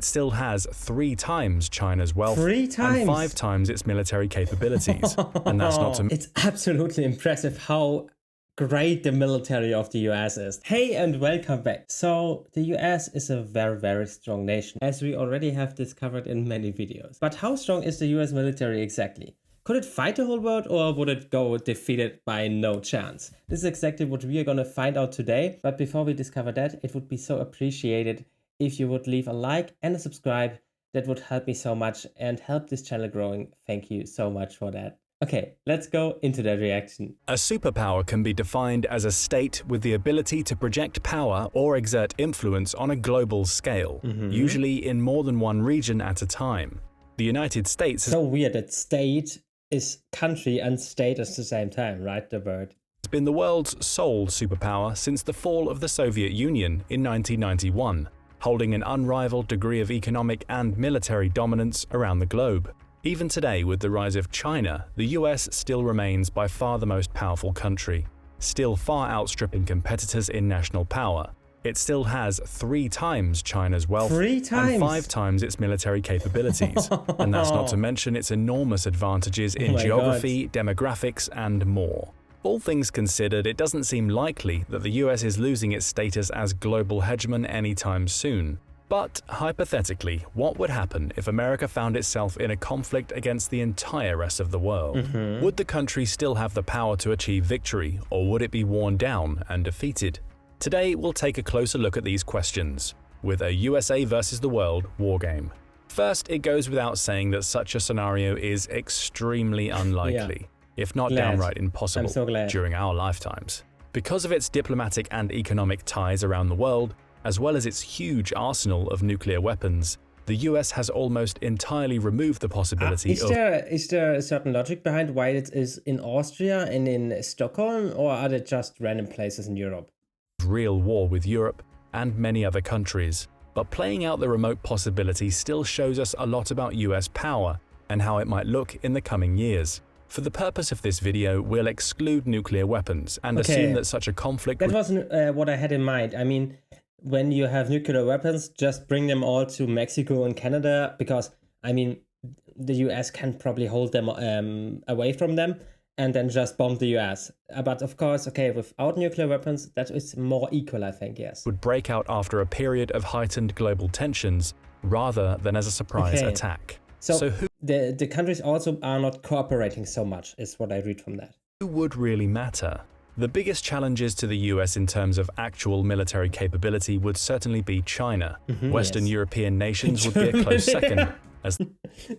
It still has 3 times China's wealth 3 times? and 5 times its military capabilities. And that's not to It's absolutely impressive how great the military of the US is. Hey and welcome back. So the US is a very strong nation, as we already have discovered in many videos. But how strong is the US military exactly? Could it fight the whole world, or would it go defeated by no chance? This is exactly what we are going to find out today. But before we discover that, it would be so appreciated if you would leave a like and a subscribe. That would help me so much and help this channel growing. Thank you so much for that. Okay, let's go into the reaction. A superpower can be defined as a state with the ability to project power or exert influence on a global scale, usually in more than one region at a time. The United States has So weird that state is country and state at the same time, right? The word. been the world's sole superpower since the fall of the Soviet Union in 1991, holding an unrivaled degree of economic and military dominance around the globe. Even today, with the rise of China, the US still remains by far the most powerful country, still far outstripping competitors in national power. It still has 3 times China's wealth 3 times? and 5 times its military capabilities. And that's not to mention its enormous advantages in my geography, demographics, and more. All things considered, it doesn't seem likely that the US is losing its status as global hegemon anytime soon. But hypothetically, what would happen if America found itself in a conflict against the entire rest of the world? Would the country still have the power to achieve victory, or would it be worn down and defeated? Today, we'll take a closer look at these questions, with a USA versus the world wargame. First, it goes without saying that such a scenario is extremely unlikely, if not downright impossible, I'm so glad. during our lifetimes. Because of its diplomatic and economic ties around the world, as well as its huge arsenal of nuclear weapons, the US has almost entirely removed the possibility Is there a certain logic behind why it is in Austria and in Stockholm, or are they just random places in Europe? real war with Europe and many other countries. But playing out the remote possibility still shows us a lot about US power and how it might look in the coming years. For the purpose of this video, we'll exclude nuclear weapons and assume that such a conflict That wasn't what I had in mind. I mean, when you have nuclear weapons, just bring them all to Mexico and Canada, because, I mean, the US can probably hold them away from them and then just bomb the US. But of course, okay, without nuclear weapons, that is more equal, I think, yes. would break out after a period of heightened global tensions rather than as a surprise attack. So who, the countries also are not cooperating so much, is what I read from that. Who would really matter? The biggest challenges to the US in terms of actual military capability would certainly be China. Western European nations would be a close second. As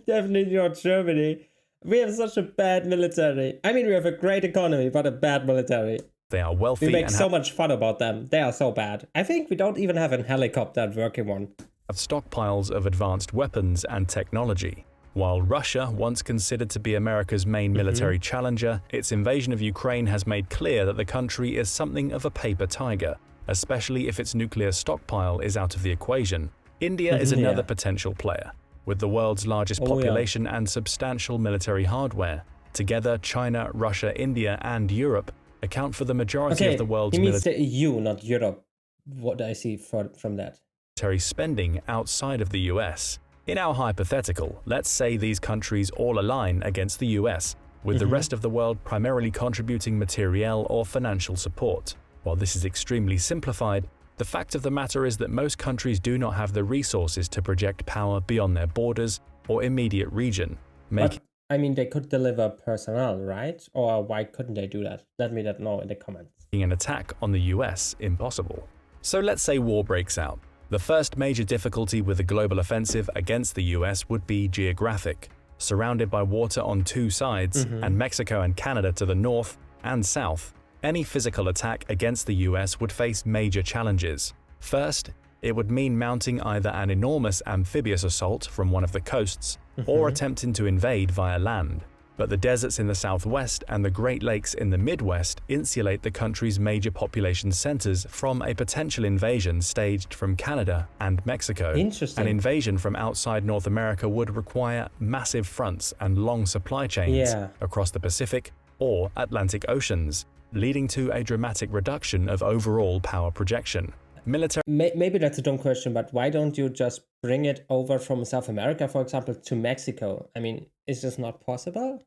Definitely not Germany. We have such a bad military. I mean, we have a great economy, but a bad military. they are wealthy We make and so much fun about them. They are so bad. I think we don't even have a helicopter working one. have stockpiles of advanced weapons and technology. While Russia, once considered to be America's main military challenger, its invasion of Ukraine has made clear that the country is something of a paper tiger, especially if its nuclear stockpile is out of the equation. India is another potential player, with the world's largest population and substantial military hardware. Together, China, Russia, India, and Europe account for the majority of the world's he means the EU, not Europe, what I see from that. military spending outside of the US. In our hypothetical, let's say these countries all align against the US, with the rest of the world primarily contributing materiel or financial support. While this is extremely simplified, the fact of the matter is that most countries do not have the resources to project power beyond their borders or immediate region, making I mean, they could deliver personnel, right? Or why couldn't they do that? Let me know in the comments. an attack on the US impossible. So let's say war breaks out. The first major difficulty with a global offensive against the US would be geographic. Surrounded by water on 2 sides, and Mexico and Canada to the north and south, any physical attack against the US would face major challenges. First, it would mean mounting either an enormous amphibious assault from one of the coasts, or attempting to invade via land. But the deserts in the southwest and the Great Lakes in the Midwest insulate the country's major population centers from a potential invasion staged from Canada and Mexico. Interesting. An invasion from outside North America would require massive fronts and long supply chains across the Pacific or Atlantic Oceans, leading to a dramatic reduction of overall power projection. military Maybe that's a dumb question, but why don't you just bring it over from South America, for example, to Mexico? I mean, is this not possible?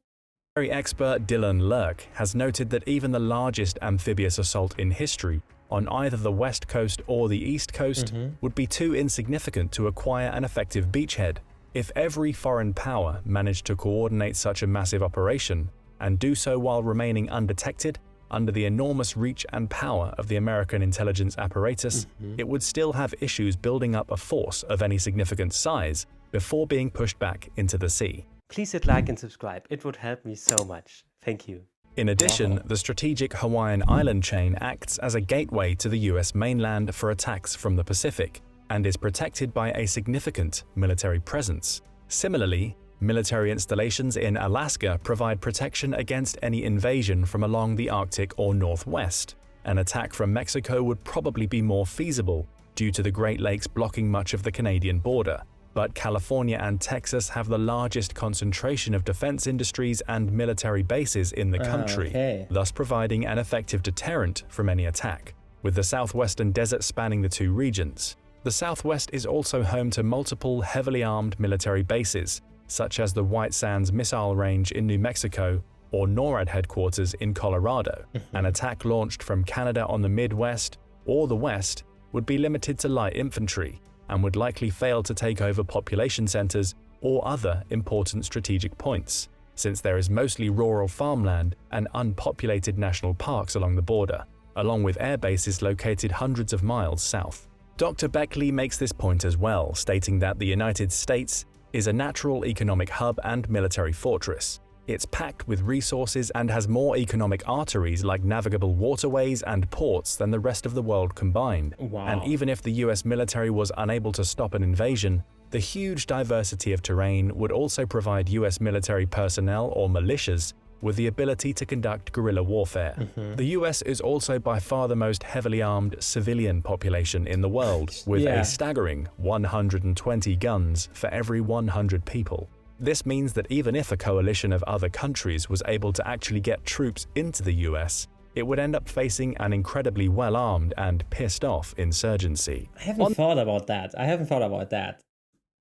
expert Dylan Lurk has noted that even the largest amphibious assault in history on either the west coast or the east coast would be too insignificant to acquire an effective beachhead. If every foreign power managed to coordinate such a massive operation and do so while remaining undetected under the enormous reach and power of the American intelligence apparatus, it would still have issues building up a force of any significant size before being pushed back into the sea. Please hit like and subscribe. It would help me so much. Thank you. In addition, the strategic Hawaiian island chain acts as a gateway to the US mainland for attacks from the Pacific and is protected by a significant military presence. Similarly, military installations in Alaska provide protection against any invasion from along the Arctic or Northwest. An attack from Mexico would probably be more feasible due to the Great Lakes blocking much of the Canadian border. But California and Texas have the largest concentration of defense industries and military bases in the country, thus providing an effective deterrent from any attack. With the southwestern desert spanning the two regions, the Southwest is also home to multiple heavily armed military bases, such as the White Sands Missile Range in New Mexico or NORAD headquarters in Colorado. An attack launched from Canada on the Midwest or the West would be limited to light infantry and would likely fail to take over population centers or other important strategic points, since there is mostly rural farmland and unpopulated national parks along the border, along with air bases located hundreds of miles south. Dr. Beckley makes this point as well, stating that the United States is a natural economic hub and military fortress. It's packed with resources and has more economic arteries like navigable waterways and ports than the rest of the world combined. And even if the US military was unable to stop an invasion, the huge diversity of terrain would also provide US military personnel or militias with the ability to conduct guerrilla warfare. The US is also by far the most heavily armed civilian population in the world, with a staggering 120 guns for every 100 people. This means that even if a coalition of other countries was able to actually get troops into the US, it would end up facing an incredibly well-armed and pissed-off insurgency. I haven't thought about that.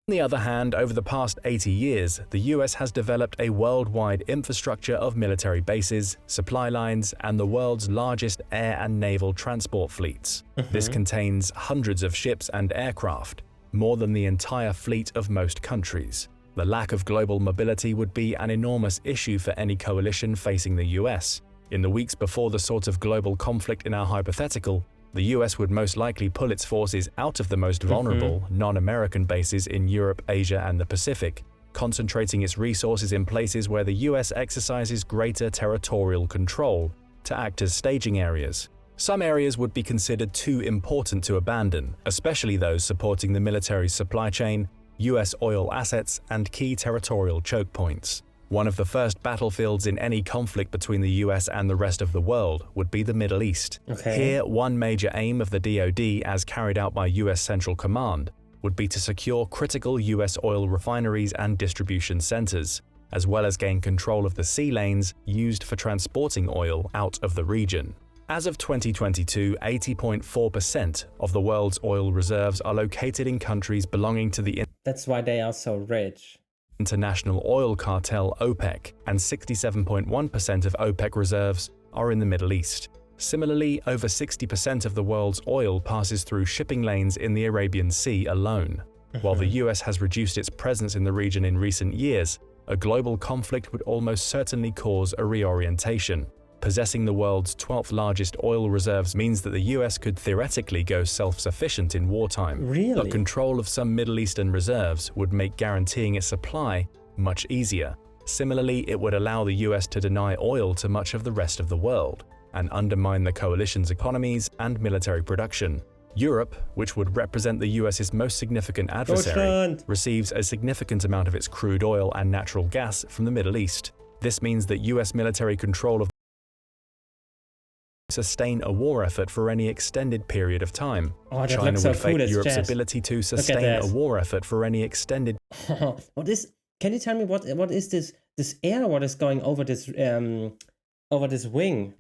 On the other hand, over the past 80 years, the US has developed a worldwide infrastructure of military bases, supply lines, and the world's largest air and naval transport fleets. This contains hundreds of ships and aircraft, more than the entire fleet of most countries. The lack of global mobility would be an enormous issue for any coalition facing the US. In the weeks before the sort of global conflict in our hypothetical, the US would most likely pull its forces out of the most vulnerable, non-American bases in Europe, Asia, and the Pacific, concentrating its resources in places where the US exercises greater territorial control to act as staging areas. Some areas would be considered too important to abandon, especially those supporting the military's supply chain, US oil assets, and key territorial choke points. One of the first battlefields in any conflict between the US and the rest of the world would be the Middle East. Here, one major aim of the DoD, as carried out by US Central Command, would be to secure critical US oil refineries and distribution centers, as well as gain control of the sea lanes used for transporting oil out of the region. As of 2022, 80.4% of the world's oil reserves are located in countries belonging to the That's why they are so rich. International Oil Cartel OPEC, and 67.1% of OPEC reserves are in the Middle East. Similarly, over 60% of the world's oil passes through shipping lanes in the Arabian Sea alone. While the US has reduced its presence in the region in recent years, a global conflict would almost certainly cause a reorientation. Possessing the world's 12th largest oil reserves means that the US could theoretically go self-sufficient in wartime. But control of some Middle Eastern reserves would make guaranteeing its supply much easier. Similarly, it would allow the US to deny oil to much of the rest of the world and undermine the coalition's economies and military production. Europe, which would represent the US's most significant adversary, receives a significant amount of its crude oil and natural gas from the Middle East. This means that US military control of sustain a war effort for any extended period of time. China would face Europe's ability to sustain a war effort for any extended Can you tell me what is this air what is going over this wing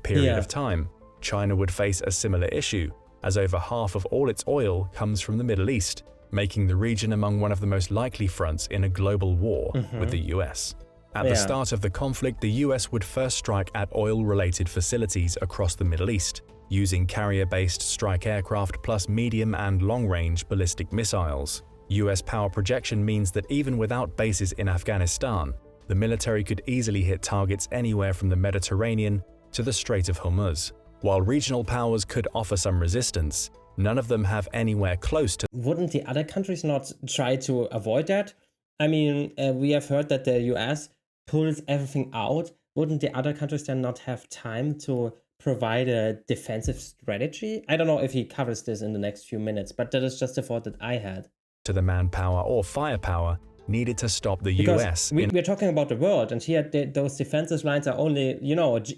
period of time? China would face a similar issue, as over half of all its oil comes from the Middle East, making the region among one of the most likely fronts in a global war with the US. At the start of the conflict, the US would first strike at oil-related facilities across the Middle East, using carrier-based strike aircraft plus medium and long-range ballistic missiles. US power projection means that even without bases in Afghanistan, the military could easily hit targets anywhere from the Mediterranean to the Strait of Hormuz. While regional powers could offer some resistance, none of them have anywhere close to. Wouldn't the other countries not try to avoid that? I mean, we have heard that the US pulls everything out. Wouldn't the other countries then not have time to provide a defensive strategy? I don't know if he covers this in the next few minutes, but that is just a thought that I had. To the manpower or firepower needed to stop the Because US. we're talking about the world, and here those defensive lines are only,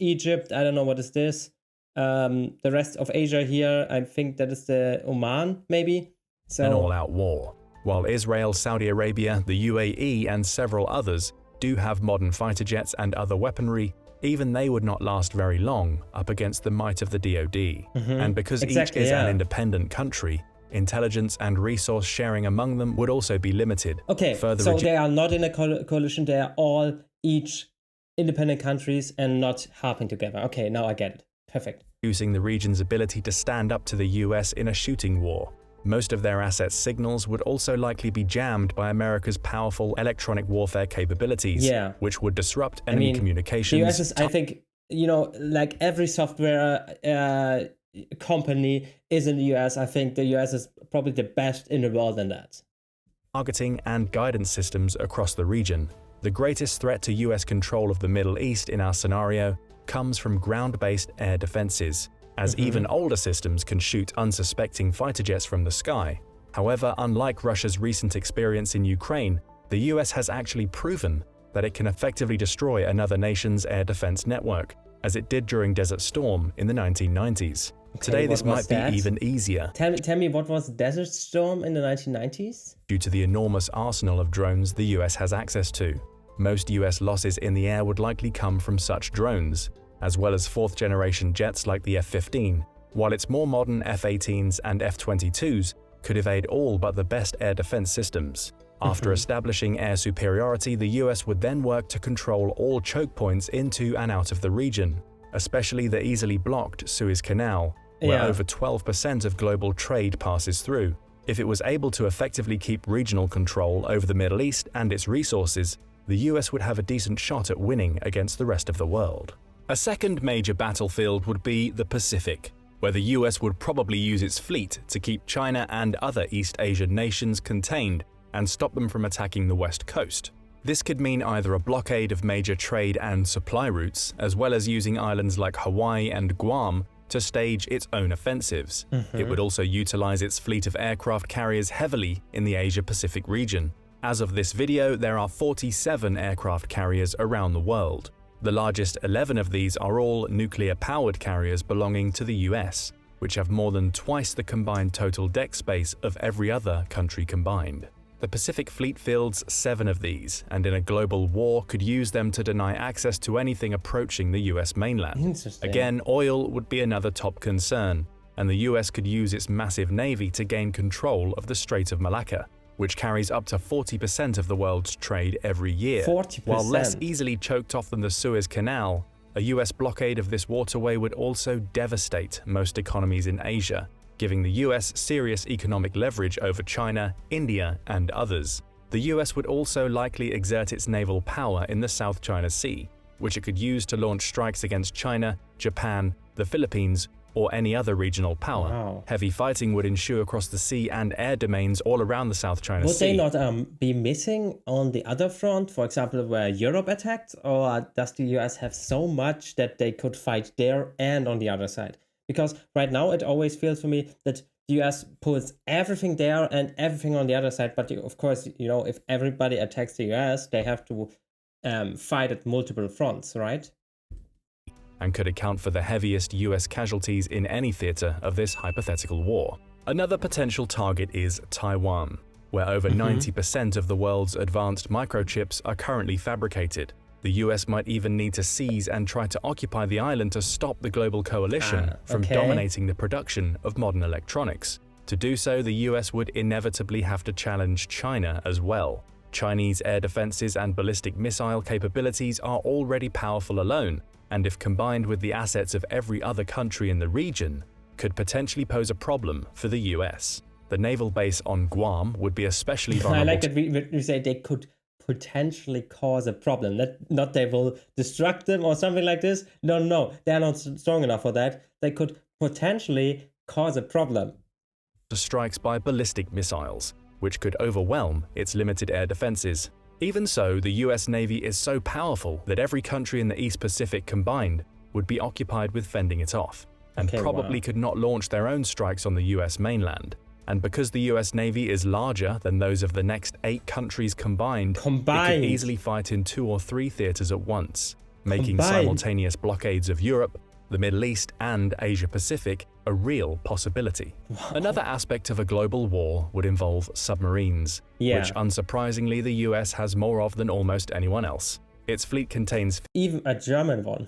Egypt, I don't know what is this. The rest of Asia here, I think that is the Oman, maybe. So An all-out war. While Israel, Saudi Arabia, the UAE, and several others do have modern fighter jets and other weaponry, even they would not last very long up against the might of the DoD. And because each is an independent country, intelligence and resource sharing among them would also be limited. Okay, so they are not in a coalition, they are all each independent countries and not harping together. Okay, now I get it. Perfect. Reducing the region's ability to stand up to the US in a shooting war. Most of their assets' signals would also likely be jammed by America's powerful electronic warfare capabilities, which would disrupt enemy communications. The US is, I think, like every software company is in the US. I think the US is probably the best in the world in that. Targeting and guidance systems across the region. The greatest threat to US control of the Middle East in our scenario comes from ground-based air defenses, as even older systems can shoot unsuspecting fighter jets from the sky. However, unlike Russia's recent experience in Ukraine, the US has actually proven that it can effectively destroy another nation's air defense network, as it did during Desert Storm in the 1990s. Today, this might be even easier. Tell me, what was Desert Storm in the 1990s? Due to the enormous arsenal of drones the US has access to. Most US losses in the air would likely come from such drones, as well as fourth-generation jets like the F-15, while its more modern F-18s and F-22s could evade all but the best air defense systems. After establishing air superiority, the US would then work to control all choke points into and out of the region, especially the easily blocked Suez Canal, where over 12% of global trade passes through. If it was able to effectively keep regional control over the Middle East and its resources, the US would have a decent shot at winning against the rest of the world. A second major battlefield would be the Pacific, where the US would probably use its fleet to keep China and other East Asian nations contained and stop them from attacking the West Coast. This could mean either a blockade of major trade and supply routes, as well as using islands like Hawaii and Guam to stage its own offensives. It would also utilize its fleet of aircraft carriers heavily in the Asia-Pacific region. As of this video, there are 47 aircraft carriers around the world. The largest 11 of these are all nuclear-powered carriers belonging to the US, which have more than twice the combined total deck space of every other country combined. The Pacific Fleet fields 7 of these, and in a global war could use them to deny access to anything approaching the US mainland. Again, oil would be another top concern, and the US could use its massive navy to gain control of the Strait of Malacca, which carries up to 40% of the world's trade every year. 40%. While less easily choked off than the Suez Canal, a US blockade of this waterway would also devastate most economies in Asia, giving the US serious economic leverage over China, India, and others. The US would also likely exert its naval power in the South China Sea, which it could use to launch strikes against China, Japan, the Philippines, or any other regional power. Heavy fighting would ensue across the sea and air domains all around the South China Sea. Would they not be missing on the other front, for example, where Europe attacked? Or does the US have so much that they could fight there and on the other side? Because right now it always feels for me that the US pulls everything there and everything on the other side. But of course, if everybody attacks the US, they have to fight at multiple fronts, right? And could account for the heaviest US casualties in any theater of this hypothetical war. Another potential target is Taiwan, where over 90% of the world's advanced microchips are currently fabricated. The US might even need to seize and try to occupy the island to stop the global coalition from dominating the production of modern electronics. To do so, the US would inevitably have to challenge China as well. Chinese air defenses and ballistic missile capabilities are already powerful alone, and if combined with the assets of every other country in the region, could potentially pose a problem for the US. The naval base on Guam would be especially vulnerable. I like that we say they could potentially cause a problem. Not they will destruct them or something like this. No, they're not strong enough for that. They could potentially cause a problem. Strikes by ballistic missiles, which could overwhelm its limited air defenses. Even so, the US Navy is so powerful that every country in the East Pacific combined would be occupied with fending it off, and probably could not launch their own strikes on the US mainland. And because the US Navy is larger than those of the next 8 countries combined, it could easily fight in 2 or 3 theaters at once, making simultaneous blockades of Europe, the Middle East, and Asia Pacific a real possibility. Another aspect of a global war would involve submarines, which unsurprisingly the US has more of than almost anyone else. Its fleet contains even a German one.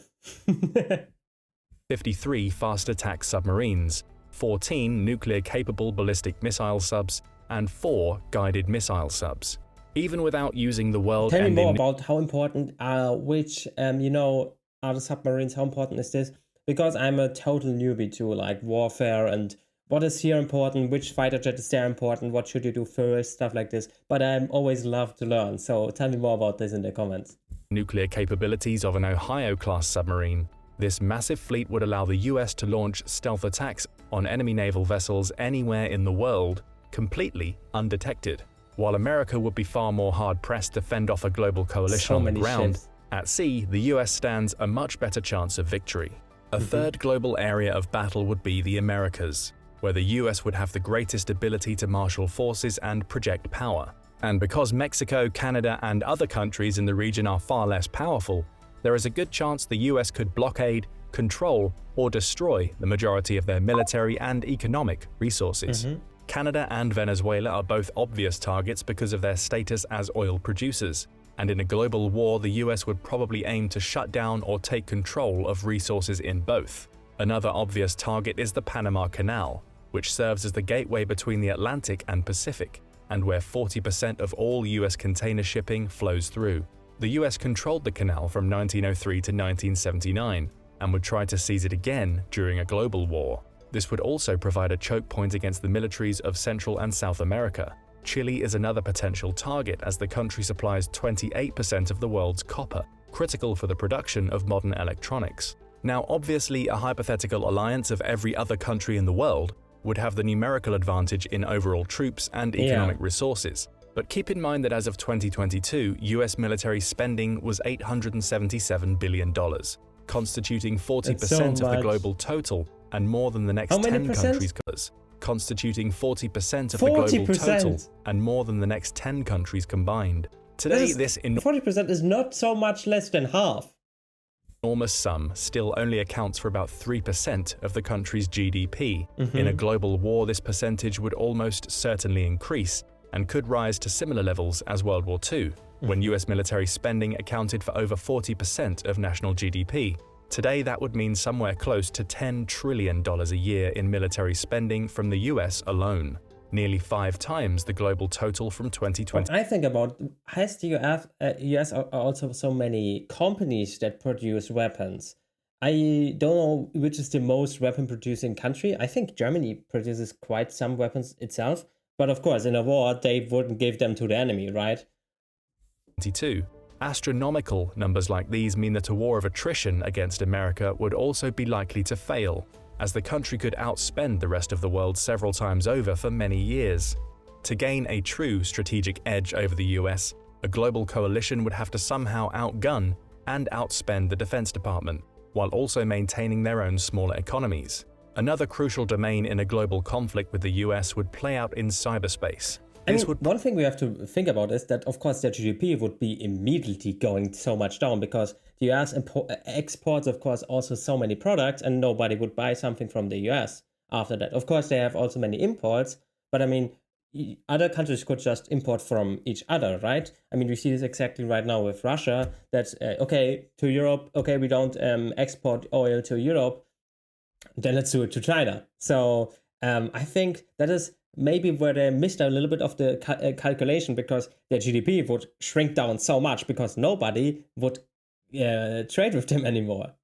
53 fast attack submarines, 14 nuclear-capable ballistic missile subs, and 4 guided missile subs. Even without using the world... Tell me more about how important are the submarines, how important is this? Because I'm a total newbie to like warfare and what is here important, which fighter jet is there important, what should you do first, stuff like this. But I always love to learn, so tell me more about this in the comments. Nuclear capabilities of an Ohio-class submarine. This massive fleet would allow the US to launch stealth attacks on enemy naval vessels anywhere in the world, completely undetected. While America would be far more hard-pressed to fend off a global coalition on the ground, at sea, the US stands a much better chance of victory. A third global area of battle would be the Americas, where the US would have the greatest ability to marshal forces and project power. And because Mexico, Canada, and other countries in the region are far less powerful, there is a good chance the US could blockade, control, or destroy the majority of their military and economic resources. Canada and Venezuela are both obvious targets because of their status as oil producers. And in a global war, the US would probably aim to shut down or take control of resources in both. Another obvious target is the Panama Canal, which serves as the gateway between the Atlantic and Pacific, and where 40% of all US container shipping flows through. The US controlled the canal from 1903 to 1979, and would try to seize it again during a global war. This would also provide a choke point against the militaries of Central and South America. Chile is another potential target as the country supplies 28% of the world's copper, critical for the production of modern electronics. Now, obviously, a hypothetical alliance of every other country in the world would have the numerical advantage in overall troops and economic resources. But keep in mind that as of 2022, US military spending was $877 billion, constituting 40% of the global total and more than the next 10 countries. Constituting 40% of the global total and more than the next 10 countries combined. Today, this 40% is not so much less than half. Enormous sum still only accounts for about 3% of the country's GDP. In a global war, this percentage would almost certainly increase and could rise to similar levels as World War II, when US military spending accounted for over 40% of national GDP. Today, that would mean somewhere close to $10 trillion a year in military spending from the US alone, nearly 5 times the global total from 2020. I think about, has the US also so many companies that produce weapons? I don't know which is the most weapon-producing country. I think Germany produces quite some weapons itself, but of course, in a war, they wouldn't give them to the enemy, right? 22. Astronomical numbers like these mean that a war of attrition against America would also be likely to fail, as the country could outspend the rest of the world several times over for many years. To gain a true strategic edge over the US, a global coalition would have to somehow outgun and outspend the Defense Department, while also maintaining their own smaller economies. Another crucial domain in a global conflict with the US would play out in cyberspace. One thing we have to think about is that, of course, their GDP would be immediately going so much down because the US exports, of course, also so many products and nobody would buy something from the US after that. Of course, they have also many imports, but I mean, other countries could just import from each other, right? I mean, we see this exactly right now with Russia. That okay, to Europe, okay, we don't export oil to Europe, then let's do it to China. So I think that is maybe where they missed a little bit of the calculation, because their GDP would shrink down so much because nobody would trade with them anymore.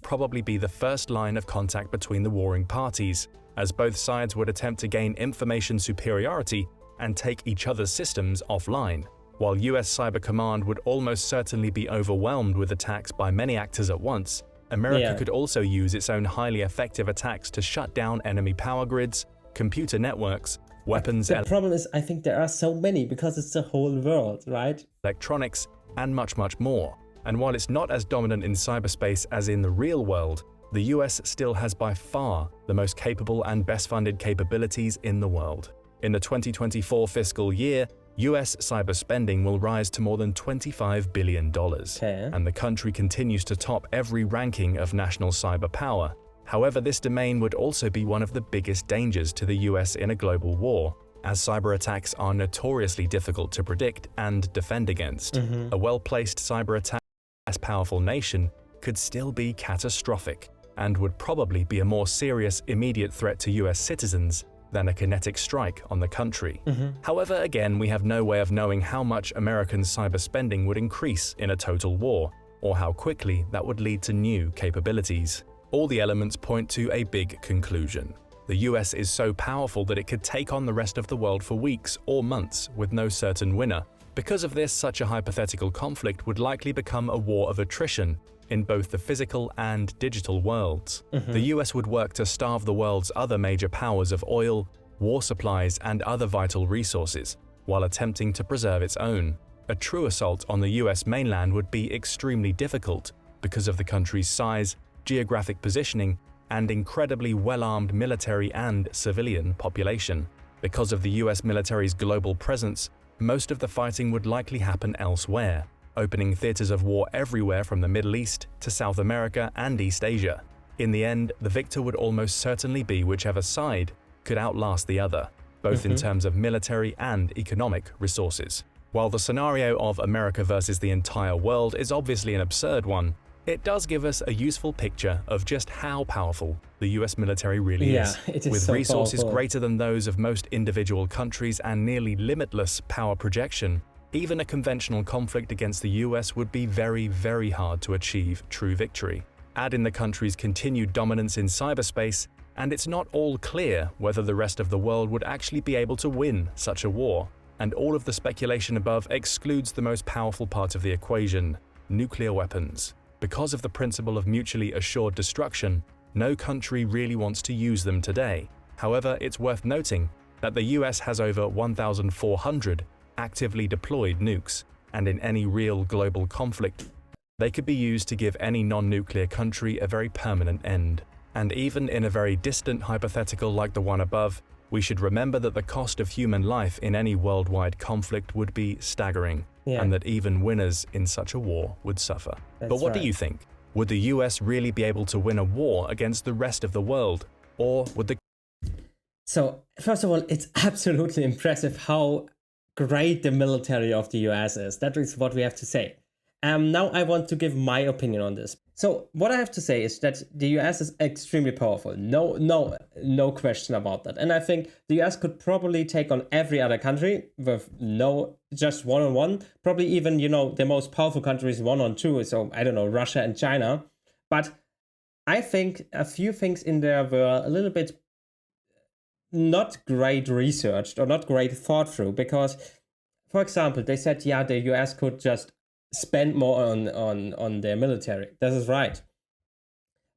Probably be the first line of contact between the warring parties, as both sides would attempt to gain information superiority and take each other's systems offline. While US Cyber Command would almost certainly be overwhelmed with attacks by many actors at once, America could also use its own highly effective attacks to shut down enemy power grids, computer networks, weapons. The problem is, I think there are so many because it's the whole world, right? Electronics, and much, much more. And while it's not as dominant in cyberspace as in the real world, the US still has by far the most capable and best funded capabilities in the world. In the 2024 fiscal year, US cyber spending will rise to more than $25 billion, and the country continues to top every ranking of national cyber power. However, this domain would also be one of the biggest dangers to the US in a global war, as cyber attacks are notoriously difficult to predict and defend against. A well-placed cyber attack as a powerful nation could still be catastrophic, and would probably be a more serious immediate threat to US citizens than a kinetic strike on the country. However, again, we have no way of knowing how much American cyber spending would increase in a total war, or how quickly that would lead to new capabilities. All the elements point to a big conclusion. The US is so powerful that it could take on the rest of the world for weeks or months with no certain winner. Because of this, such a hypothetical conflict would likely become a war of attrition in both the physical and digital worlds. The US would work to starve the world's other major powers of oil, war supplies, and other vital resources, while attempting to preserve its own. A true assault on the US mainland would be extremely difficult because of the country's size, geographic positioning, and incredibly well-armed military and civilian population. Because of the US military's global presence, most of the fighting would likely happen elsewhere, opening theaters of war everywhere from the Middle East to South America and East Asia. In the end, the victor would almost certainly be whichever side could outlast the other, both in terms of military and economic resources. While the scenario of America versus the entire world is obviously an absurd one, it does give us a useful picture of just how powerful the US military really is. It is with so resources powerful. greater than those of most individual countries and nearly limitless power projection. Even a conventional conflict against the US would be very, very hard to achieve true victory. Add in the country's continued dominance in cyberspace, and it's not all clear whether the rest of the world would actually be able to win such a war. And all of the speculation above excludes the most powerful part of the equation: nuclear weapons. Because of the principle of mutually assured destruction, no country really wants to use them today. However, it's worth noting that the US has over 1,400 actively deployed nukes, and in any real global conflict, they could be used to give any non-nuclear country a very permanent end. And even in a very distant hypothetical like the one above, we should remember that the cost of human life in any worldwide conflict would be staggering, and that even winners in such a war would suffer. But what do you think? Would the US really be able to win a war against the rest of the world? Or would the... So, first of all, it's absolutely impressive how great the military of the US is. That is what we have to say. Now I want to give my opinion on this. So what I have to say is that the US is extremely powerful. No question about that. And I think the US could probably take on every other country with just one-on-one. Probably even, the most powerful countries one-on-two. So I don't know, Russia and China. But I think a few things in there were a little bit not great researched or not great thought through, because, for example, they said, the US could just spend more on their military. This is right.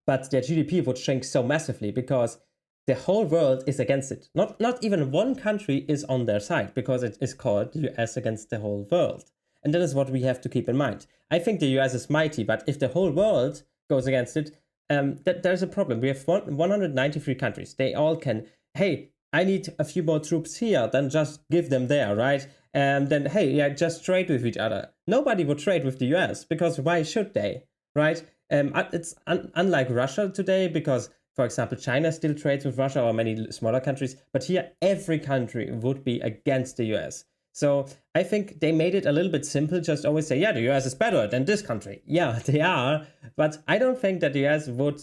But their GDP would shrink so massively because the whole world is against it. Not even one country is on their side, because it is called the US against the whole world. And that is what we have to keep in mind. I think the US is mighty, but if the whole world goes against it, there's a problem. We have 193 countries. They all can, hey, I need a few more troops here, then just give them there, right? And then, hey, just trade with each other. Nobody would trade with the US, because why should they, right? It's unlike Russia today, because for example, China still trades with Russia or many smaller countries, but here every country would be against the US. So I think they made it a little bit simple, just always say, yeah, the US is better than this country. Yeah, they are, but I don't think that the US would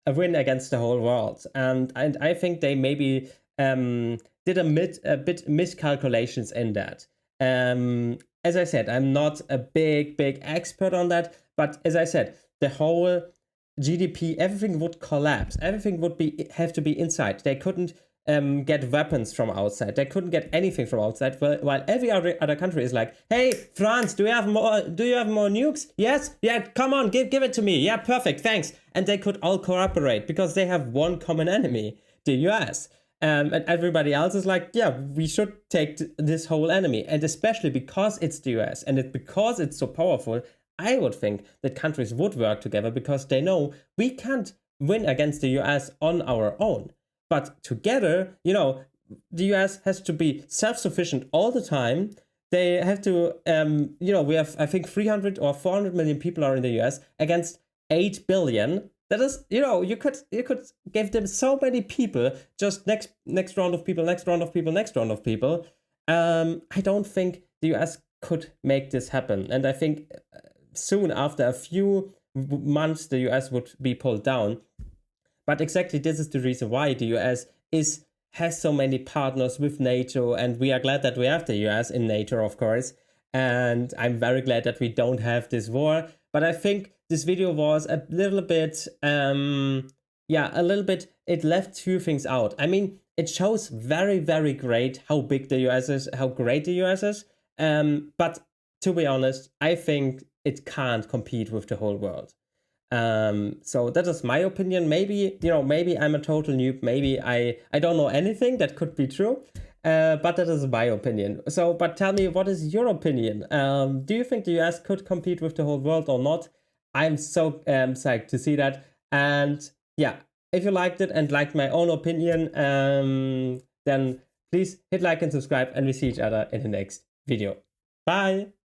win against the whole world. And I think they maybe did a bit miscalculations in that. As I said, I'm not a big expert on that, but as I said, the whole GDP, everything would collapse. Everything would have to be inside. They couldn't get weapons from outside. They couldn't get anything from outside. While every other country is like, hey, France, do you have more nukes? Yes, yeah, come on, give it to me. Yeah, perfect, thanks. And they could all cooperate because they have one common enemy, the US. And everybody else is like, yeah, we should take this whole enemy. And especially because it's the US and because it's so powerful, I would think that countries would work together because they know we can't win against the US on our own. But together, you know, the US has to be self-sufficient all the time. They have to, you know, we have, I think, 300 or 400 million people are in the US against 8 billion. That is, you know, you could give them so many people, just next round of people, next round of people, next round of people. I don't think the US could make this happen. And I think soon after a few months, the US would be pulled down. But exactly this is the reason why the US has so many partners with NATO, and we are glad that we have the US in NATO, of course. And I'm very glad that we don't have this war. But I think this video was a little bit, it left two things out. I mean, it shows very great how big the US is, how great the US is. But to be honest, I think it can't compete with the whole world. So that is my opinion. Maybe, you know, maybe I'm a total noob. Maybe I don't know anything. That could be true. But that is my opinion. So, but tell me, what is your opinion? Do you think the US could compete with the whole world or not? I'm so psyched to see that. And yeah, if you liked it and liked my own opinion, then please hit like and subscribe, and we see each other in the next video. Bye.